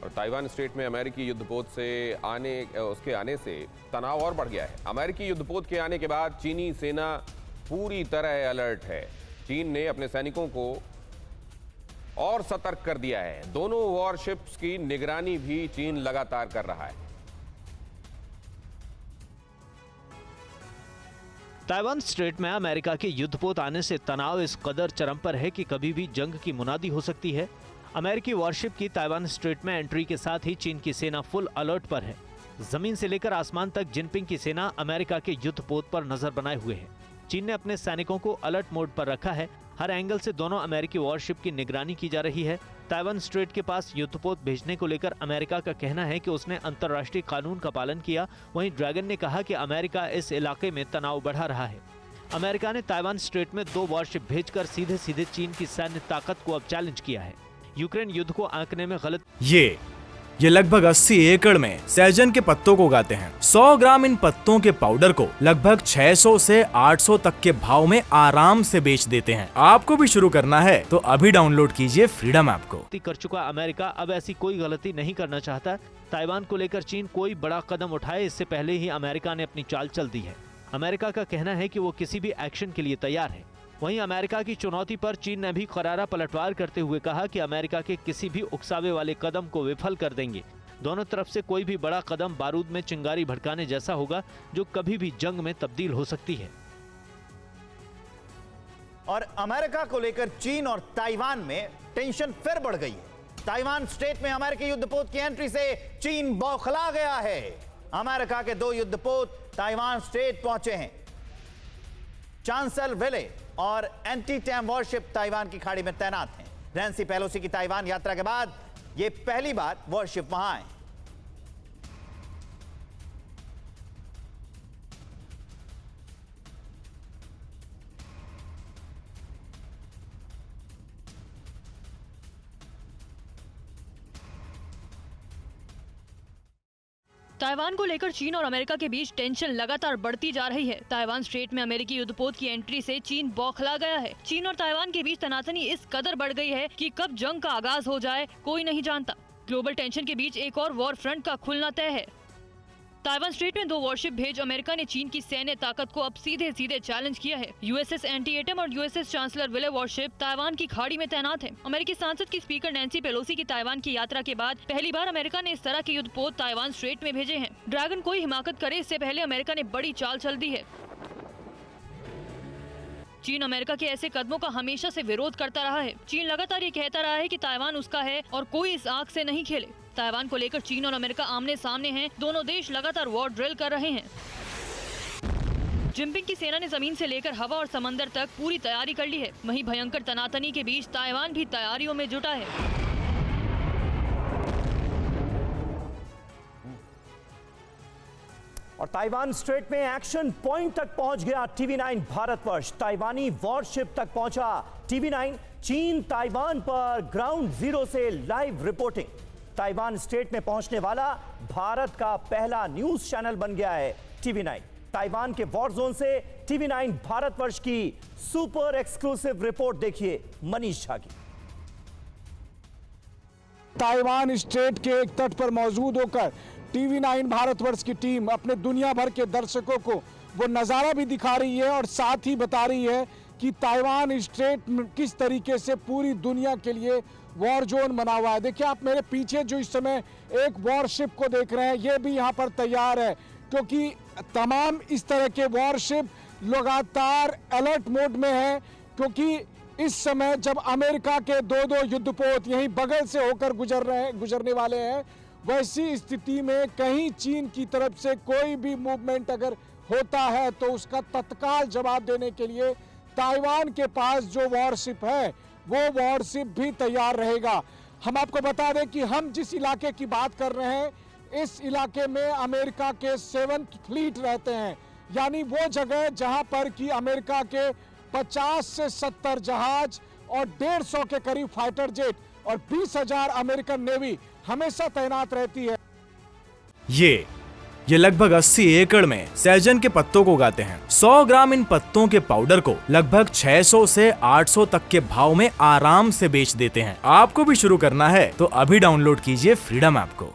और Taiwan straight में अमेरिकी युद्धपोत से उसके आने से तनाव और बढ़ गया है। अमेरिकी युद्धपोत के आने के बाद चीनी सेना पूरी तरह अलर्ट है। चीन ने अपने सैनिकों को और सतर्क कर दिया है। दोनों वॉरशिप्स की निगरानी भी चीन लगातार कर रहा है। ताइवान स्ट्रेट में अमेरिका के युद्धपोत आने से तनाव इस कदर चरम पर है कि कभी भी जंग की मुनादी हो सकती है। अमेरिकी वॉरशिप की ताइवान स्ट्रेट में एंट्री के साथ ही चीन की सेना फुल अलर्ट पर है। जमीन से लेकर आसमान तक जिनपिंग की सेना अमेरिका के युद्धपोत पर नजर बनाए हुए है। चीन ने अपने सैनिकों को अलर्ट मोड पर रखा है। हर एंगल से दोनों अमेरिकी वॉरशिप की निगरानी की जा रही है। ताइवान स्ट्रेट के पास युद्धपोत भेजने को लेकर अमेरिका का कहना है कि उसने अंतर्राष्ट्रीय कानून का पालन किया। वहीं ड्रैगन ने कहा कि अमेरिका इस इलाके में तनाव बढ़ा रहा है। अमेरिका ने ताइवान स्ट्रेट में 2 वॉरशिप भेजकर सीधे सीधे चीन की सैन्य ताकत को अब चैलेंज किया है। यूक्रेन युद्ध को आंकने में गलत ये लगभग 80 एकड़ में सहजन के पत्तों को उगाते हैं। 100 ग्राम इन पत्तों के पाउडर को लगभग 600 से 800 तक के भाव में आराम से बेच देते हैं। आपको भी शुरू करना है तो अभी डाउनलोड कीजिए फ्रीडम ऐप को। कर चुका अमेरिका अब ऐसी कोई गलती नहीं करना चाहता। ताइवान को लेकर चीन कोई बड़ा कदम उठाए इससे पहले ही अमेरिका ने अपनी चाल चल दी है। अमेरिका का कहना है कि वो किसी भी एक्शन के लिए तैयार है। वहीं अमेरिका की चुनौती पर चीन ने भी करारा पलटवार करते हुए कहा कि अमेरिका के किसी भी उकसावे वाले कदम को विफल कर देंगे। दोनों तरफ से कोई भी बड़ा कदम बारूद में चिंगारी भड़काने जैसा होगा जो कभी भी जंग में तब्दील हो सकती है। और अमेरिका को लेकर चीन और ताइवान में टेंशन फिर बढ़ गई है। ताइवान स्ट्रेट में अमेरिकी युद्धपोत की एंट्री से चीन बौखला गया है। अमेरिका के 2 युद्धपोत ताइवान स्ट्रेट पहुंचे हैं। चांसलविले और एंटी टैम वॉरशिप ताइवान की खाड़ी में तैनात हैं। नैन्सी पेलोसी की ताइवान यात्रा के बाद यह पहली बार वॉरशिप वहां आए। ताइवान को लेकर चीन और अमेरिका के बीच टेंशन लगातार बढ़ती जा रही है। ताइवान स्ट्रेट में अमेरिकी युद्धपोत की एंट्री से चीन बौखला गया है। चीन और ताइवान के बीच तनातनी इस कदर बढ़ गई है कि कब जंग का आगाज हो जाए कोई नहीं जानता। ग्लोबल टेंशन के बीच एक और वॉर फ्रंट का खुलना तय है। ताइवान स्ट्रेट में 2 वॉरशिप भेज अमेरिका ने चीन की सैन्य ताकत को अब सीधे सीधे चैलेंज किया है। यूएसएस एंटीएटम और यूएसएस चांसलरविले वॉरशिप ताइवान की खाड़ी में तैनात है। अमेरिकी संसद की स्पीकर नैन्सी पेलोसी की ताइवान की यात्रा के बाद पहली बार अमेरिका ने इस तरह के युद्धपोत ताइवान स्ट्रेट में भेजे हैं। ड्रैगन कोई हिमाकत करे इससे पहले अमेरिका ने बड़ी चाल चल दी है। चीन अमेरिका के ऐसे कदमों का हमेशा से विरोध करता रहा है। चीन लगातार ये कहता रहा है कि ताइवान उसका है और कोई इस आग से नहीं खेले। ताइवान को लेकर चीन और अमेरिका आमने सामने हैं। दोनों देश लगातार वॉर ड्रिल कर रहे हैं। जिनपिंग की सेना ने जमीन से लेकर हवा और समंदर तक पूरी तैयारी कर ली है। वहीं भयंकर तनातनी के बीच ताइवान भी तैयारियों में जुटा है। और ताइवान स्ट्रेट में एक्शन पॉइंट तक पहुंच गया TV9 भारतवर्ष। ताइवानी वॉरशिप तक पहुंचा TV9। चीन ताइवान पर ग्राउंड जीरो से लाइव रिपोर्टिंग। ताइवान स्ट्रेट में पहुंचने वाला भारत का पहला न्यूज चैनल बन गया है TV9। ताइवान के वॉर जोन से TV9 भारतवर्ष की सुपर एक्सक्लूसिव रिपोर्ट देखिए मनीष झा की। ताइवान स्ट्रेट के एक तट पर मौजूद होकर TV9 भारतवर्ष की टीम अपने दुनिया भर के दर्शकों को वो नज़ारा भी दिखा रही है और साथ ही बता रही है कि ताइवान स्ट्रेट किस तरीके से पूरी दुनिया के लिए वॉर जोन बना हुआ है। देखिए आप मेरे पीछे जो इस समय एक वॉरशिप को देख रहे हैं ये भी यहाँ पर तैयार है, क्योंकि तमाम इस तरह के वॉरशिप लगातार अलर्ट मोड में है। क्योंकि इस समय जब अमेरिका के 2 युद्धपोत यहीं बगल से होकर गुजरने वाले हैं, वैसी स्थिति में कहीं चीन की तरफ से कोई भी मूवमेंट अगर होता है तो उसका तत्काल जवाब देने के लिए ताइवान के पास जो वॉरशिप है वो वॉरशिप भी तैयार रहेगा। हम आपको बता दें कि हम जिस इलाके की बात कर रहे हैं इस इलाके में अमेरिका के 7th फ्लीट रहते हैं, यानी वो जगह जहां पर कि अमेरिका के 50 से 70 जहाज और 150 के करीब फाइटर जेट और 20,000 अमेरिकन नेवी हमेशा तैनात रहती है। ये लगभग 80 एकड़ में सहजन के पत्तों को उगाते हैं। 100 ग्राम इन पत्तों के पाउडर को लगभग 600 से 800 तक के भाव में आराम से बेच देते हैं। आपको भी शुरू करना है तो अभी डाउनलोड कीजिए फ्रीडम ऐप को।